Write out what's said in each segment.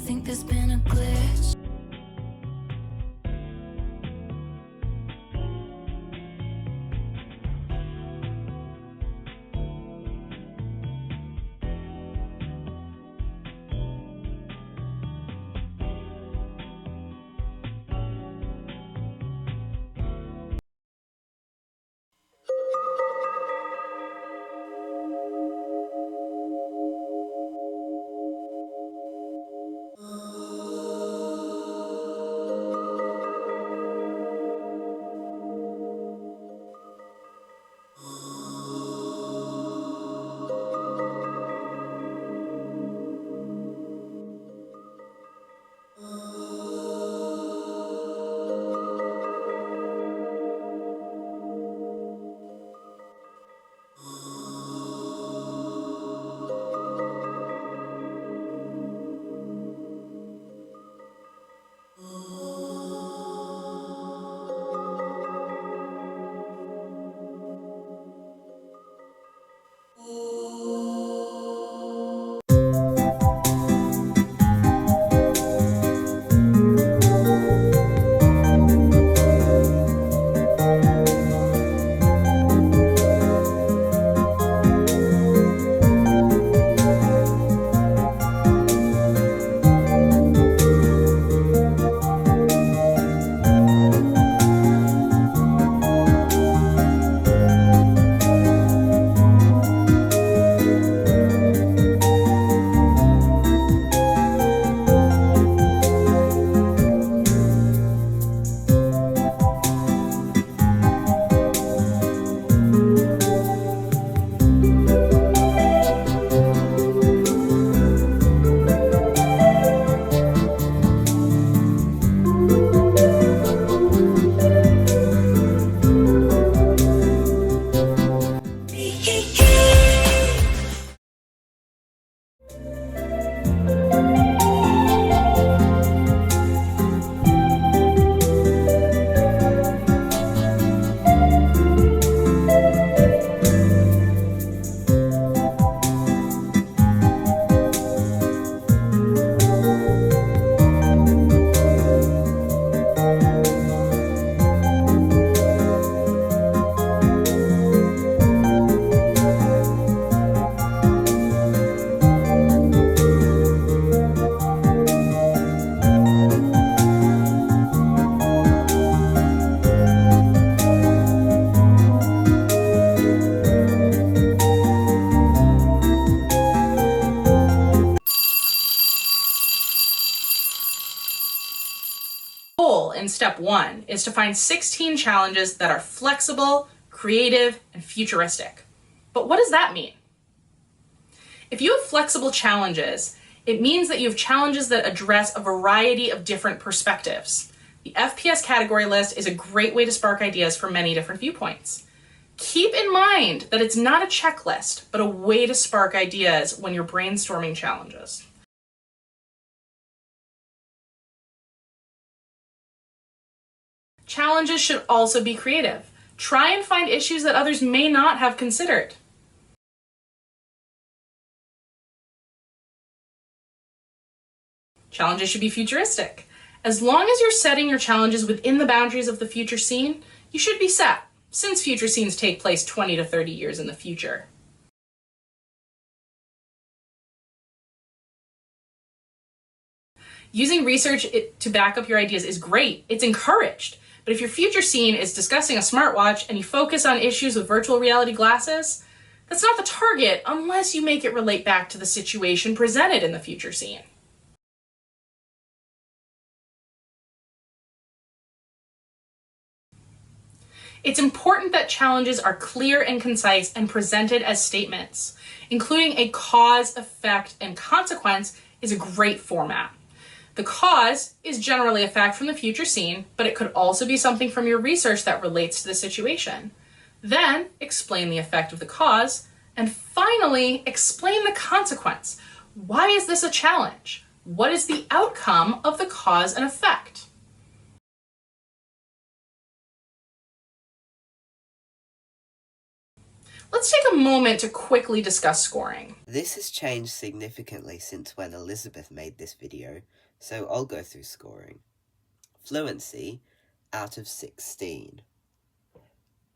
think there's been a glitch. Goal in step 1 is to find 16 challenges that are flexible, creative, and futuristic. But what does that mean? If you have flexible challenges, it means that you have challenges that address a variety of different perspectives. The FPS category list is a great way to spark ideas from many different viewpoints. Keep in mind that it's not a checklist, but a way to spark ideas when you're brainstorming challenges. Challenges should also be creative. Try and find issues that others may not have considered. Challenges should be futuristic. As long as you're setting your challenges within the boundaries of the future scene, you should be set, since future scenes take place 20 to 30 years in the future. Using research to back up your ideas is great. It's encouraged. But if your future scene is discussing a smartwatch and you focus on issues with virtual reality glasses, that's not the target unless you make it relate back to the situation presented in the future scene. It's important that challenges are clear and concise and presented as statements. Including a cause, effect, and consequence is a great format. The cause is generally a fact from the future scene, but it could also be something from your research that relates to the situation. Then, explain the effect of the cause, and finally, explain the consequence. Why is this a challenge? What is the outcome of the cause and effect? Let's take a moment to quickly discuss scoring. This has changed significantly since when Elizabeth made this video, so I'll go through scoring. Fluency, out of 16.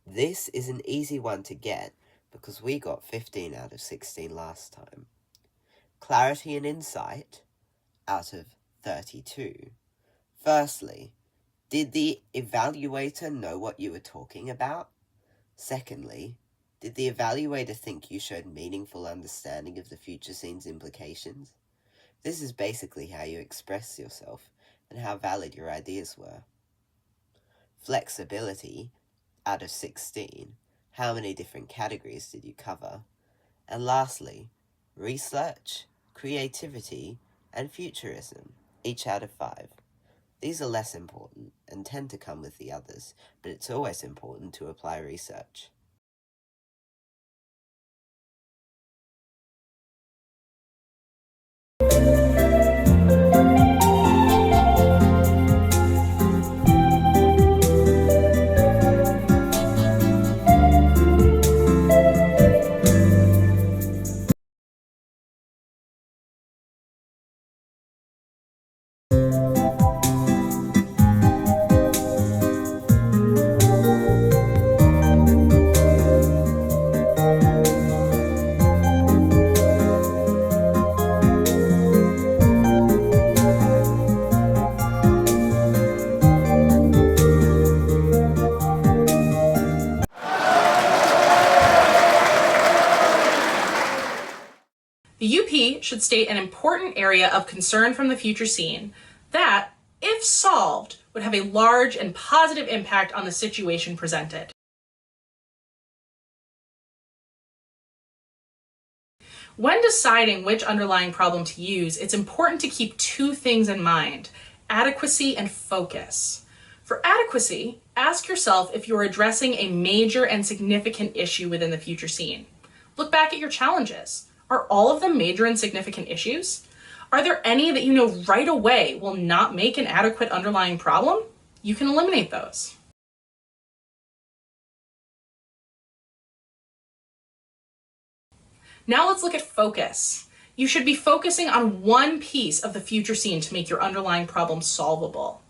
This is an easy one to get because we got 15 out of 16 last time. Clarity and insight, out of 32. Firstly, did the evaluator know what you were talking about? Secondly, did the evaluator think you showed meaningful understanding of the future scene's implications? This is basically how you express yourself and how valid your ideas were. Flexibility, out of 16. How many different categories did you cover? And lastly, research, creativity, and futurism, each out of 5. These are less important and tend to come with the others, but it's always important to apply research. The UP should state an important area of concern from the future scene that, if solved, would have a large and positive impact on the situation presented. When deciding which underlying problem to use, it's important to keep 2 things in mind: adequacy and focus. For adequacy, ask yourself if you're addressing a major and significant issue within the future scene. Look back at your challenges. Are all of them major and significant issues? Are there any that you know right away will not make an adequate underlying problem? You can eliminate those. Now let's look at focus. You should be focusing on one piece of the future scene to make your underlying problem solvable.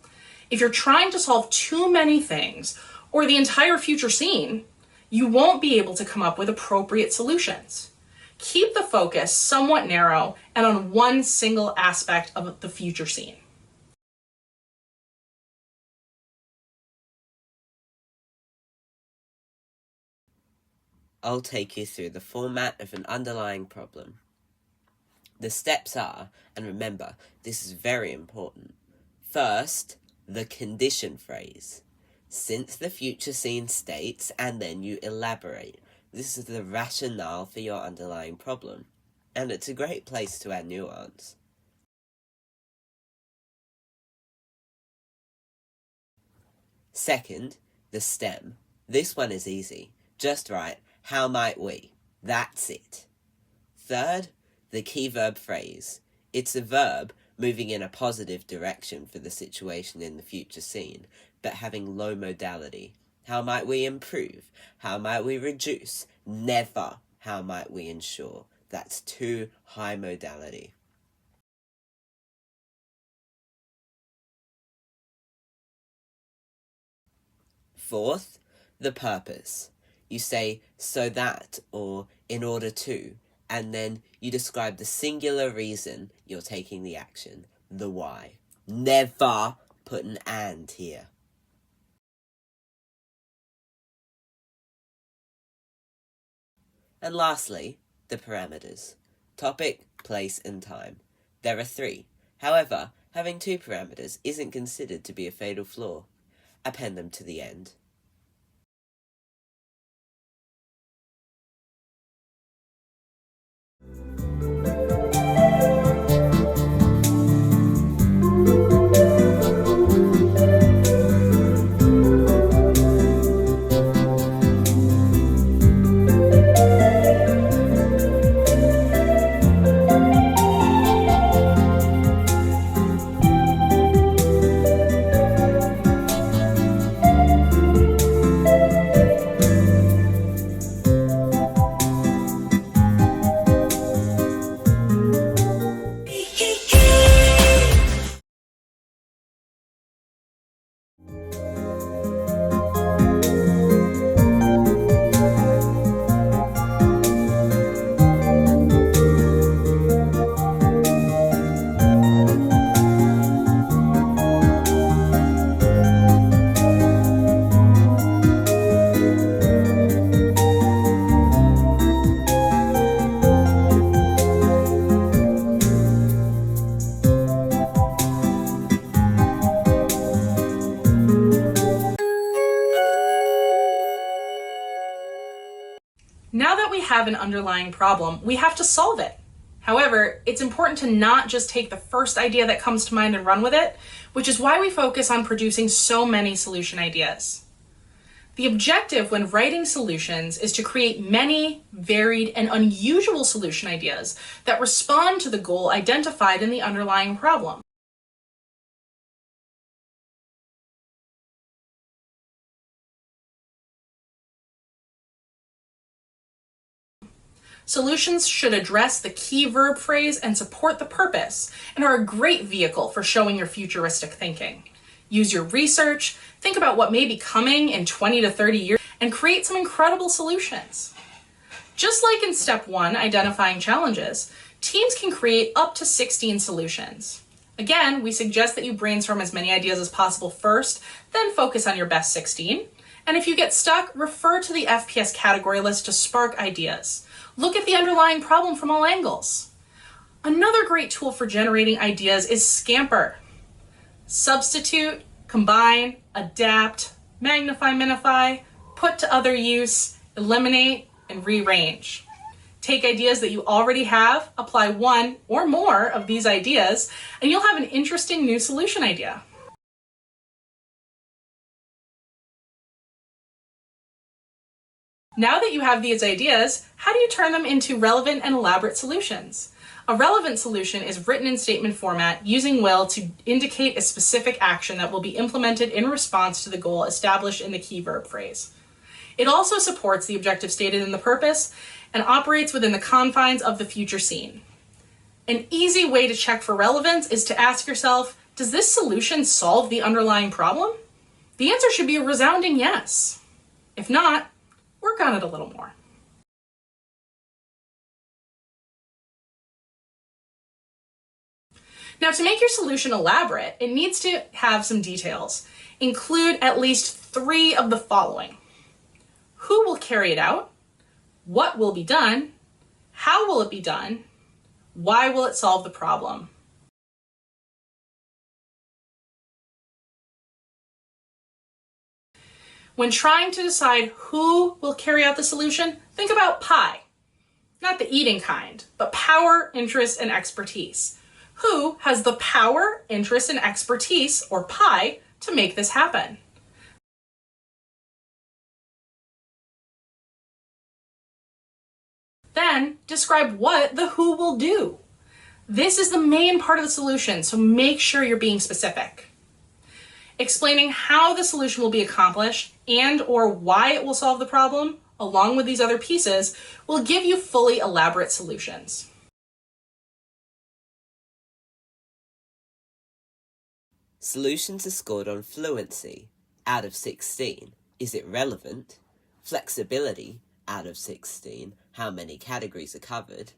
If you're trying to solve too many things, or the entire future scene, you won't be able to come up with appropriate solutions. Keep the focus somewhat narrow and on one single aspect of the future scene. I'll take you through the format of an underlying problem. The steps are, and remember, this is very important. First, the condition phrase. Since the future scene states, and then you elaborate. This is the rationale for your underlying problem, and it's a great place to add nuance. Second, the stem. This one is easy. Just write, how might we? That's it. Third, the key verb phrase. It's a verb moving in a positive direction for the situation in the future scene, but having low modality. How might we improve? How might we reduce? Never how might we ensure. That's too high modality. Fourth, the purpose. You say, so that, or in order to, and then you describe the singular reason you're taking the action, the why. Never put an and here. And lastly, the parameters. Topic, place, and time. There are 3. However, having 2 parameters isn't considered to be a fatal flaw. Append them to the end. have an underlying problem, we have to solve it. However, it's important to not just take the first idea that comes to mind and run with it, which is why we focus on producing so many solution ideas. The objective when writing solutions is to create many, varied, and unusual solution ideas that respond to the goal identified in the underlying problem. Solutions should address the key verb phrase and support the purpose, and are a great vehicle for showing your futuristic thinking. Use your research, think about what may be coming in 20 to 30 years, and create some incredible solutions. Just like in step 1, identifying challenges, teams can create up to 16 solutions. Again, we suggest that you brainstorm as many ideas as possible first, then focus on your best 16. And if you get stuck, refer to the FPS category list to spark ideas. Look at the underlying problem from all angles. Another great tool for generating ideas is Scamper. Substitute, combine, adapt, magnify, minify, put to other use, eliminate, and rearrange. Take ideas that you already have, apply one or more of these ideas, and you'll have an interesting new solution idea. Now that you have these ideas, how do you turn them into relevant and elaborate solutions? A relevant solution is written in statement format using YALL to indicate a specific action that will be implemented in response to the goal established in the key verb phrase. It also supports the objective stated in the purpose and operates within the confines of the future scene. An easy way to check for relevance is to ask yourself, does this solution solve the underlying problem? The answer should be a resounding yes. If not, work on it a little more. Now, to make your solution elaborate, it needs to have some details. Include at least 3 of the following. Who will carry it out? What will be done? How will it be done? Why will it solve the problem? When trying to decide who will carry out the solution, think about pie. Not the eating kind, but power, interest, and expertise. Who has the power, interest, and expertise, or pie, to make this happen? Then describe what the who will do. This is the main part of the solution, so make sure you're being specific. Explaining how the solution will be accomplished and or why it will solve the problem, along with these other pieces, will give you fully elaborate solutions. Solutions are scored on fluency, out of 16. Is it relevant? Flexibility, out of 16. How many categories are covered?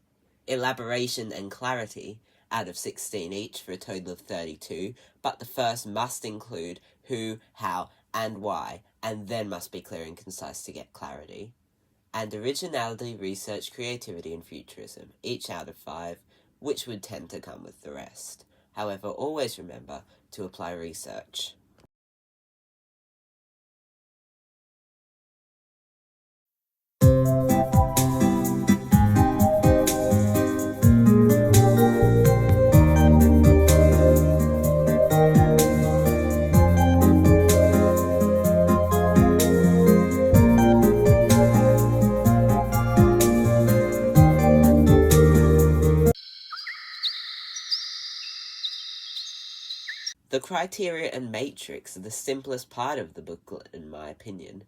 Elaboration and clarity, out of 16 each for a total of 32, but the first must include who, how, and why, and then must be clear and concise to get clarity. And originality, research, creativity, and futurism, each out of 5, which would tend to come with the rest. However, always remember to apply research. The criteria and matrix are the simplest part of the booklet, in my opinion.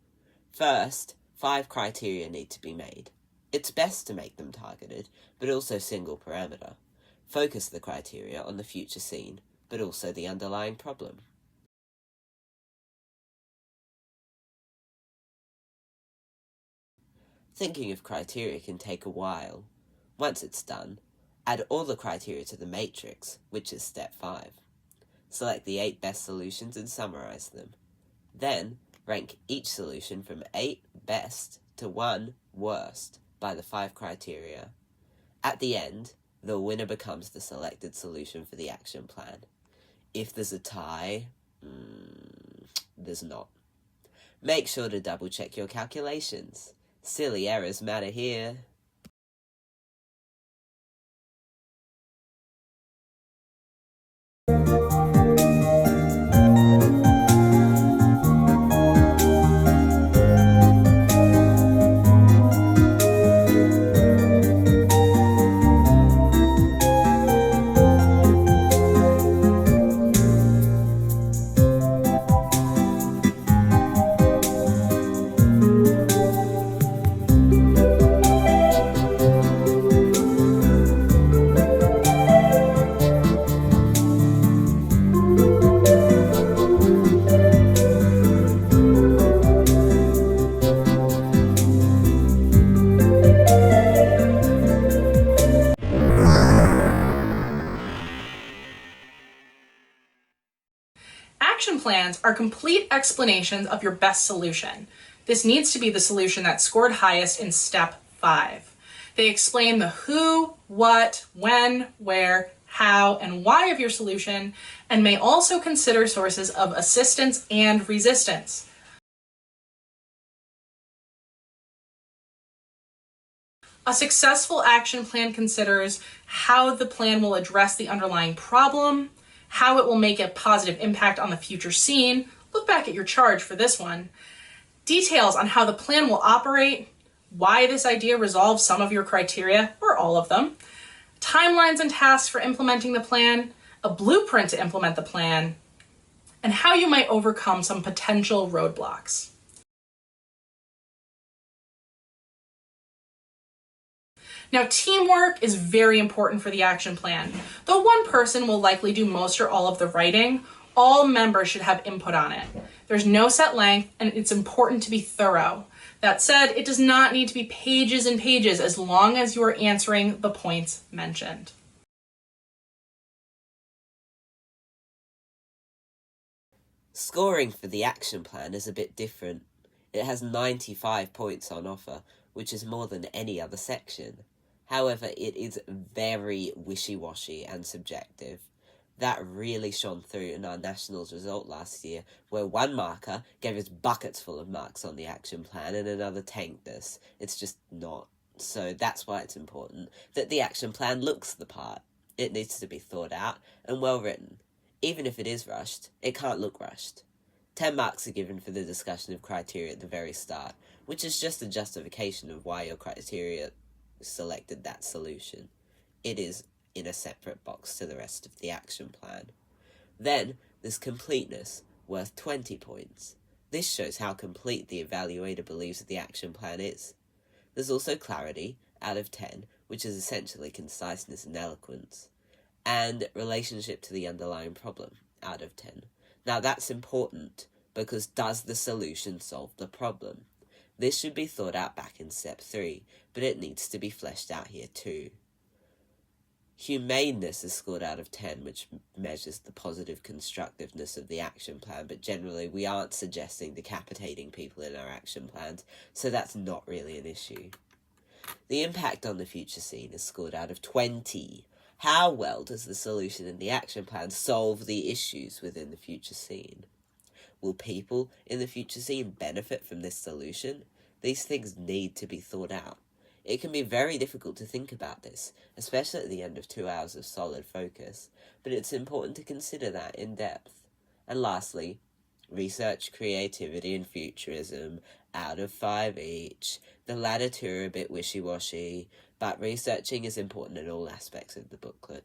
First, 5 criteria need to be made. It's best to make them targeted, but also single parameter. Focus the criteria on the future scene, but also the underlying problem. Thinking of criteria can take a while. Once it's done, add all the criteria to the matrix, which is step 5. Select the 8 best solutions and summarize them. Then, rank each solution from 8 best to 1 worst by the 5 criteria. At the end, the winner becomes the selected solution for the action plan. If there's a tie, there's not. Make sure to double check your calculations. Silly errors matter here. action plans are complete explanations of your best solution. This needs to be the solution that scored highest in step 5. They explain the who, what, when, where, how, and why of your solution, and may also consider sources of assistance and resistance. A successful action plan considers how the plan will address the underlying problem, how it will make a positive impact on the future scene. Look back at your charge for this one. Details on how the plan will operate, why this idea resolves some of your criteria, or all of them, timelines and tasks for implementing the plan, a blueprint to implement the plan, and how you might overcome some potential roadblocks. Now, teamwork is very important for the action plan. Though one person will likely do most or all of the writing, all members should have input on it. There's no set length, and it's important to be thorough. That said, it does not need to be pages and pages as long as you are answering the points mentioned. Scoring for the action plan is a bit different. It has 95 points on offer, which is more than any other section. However, it is very wishy-washy and subjective. That really shone through in our Nationals result last year, where one marker gave us buckets full of marks on the action plan and another tanked us. It's just not. So that's why it's important that the action plan looks the part. It needs to be thought out and well written. Even if it is rushed, it can't look rushed. 10 marks are given for the discussion of criteria at the very start, which is just a justification of why your criteria selected that solution. It is in a separate box to the rest of the action plan. Then, there's completeness, worth 20 points. This shows how complete the evaluator believes the action plan is. There's also clarity, out of 10, which is essentially conciseness and eloquence, and relationship to the underlying problem, out of 10. Now that's important, because does the solution solve the problem? This should be thought out back in step 3, but it needs to be fleshed out here too. Humaneness is scored out of 10, which measures the positive constructiveness of the action plan, but generally we aren't suggesting decapitating people in our action plans, so that's not really an issue. The impact on the future scene is scored out of 20. How well does the solution in the action plan solve the issues within the future scene? Will people in the future scene benefit from this solution? These things need to be thought out. It can be very difficult to think about this, especially at the end of 2 hours of solid focus, but it's important to consider that in depth. And lastly, research, creativity, and futurism, out of 5 each. The latter two are a bit wishy-washy, but researching is important in all aspects of the booklet.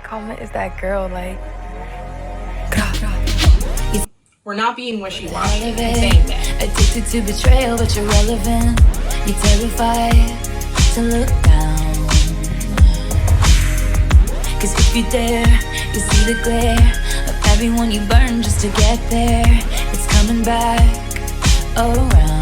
comment is that girl, like... We're not being wishy-washy. I'm saying that. Addicted to betrayal, but you're relevant. You're terrified to look down. Cause if you dare, you see the glare of everyone you burn just to get there. It's coming back around.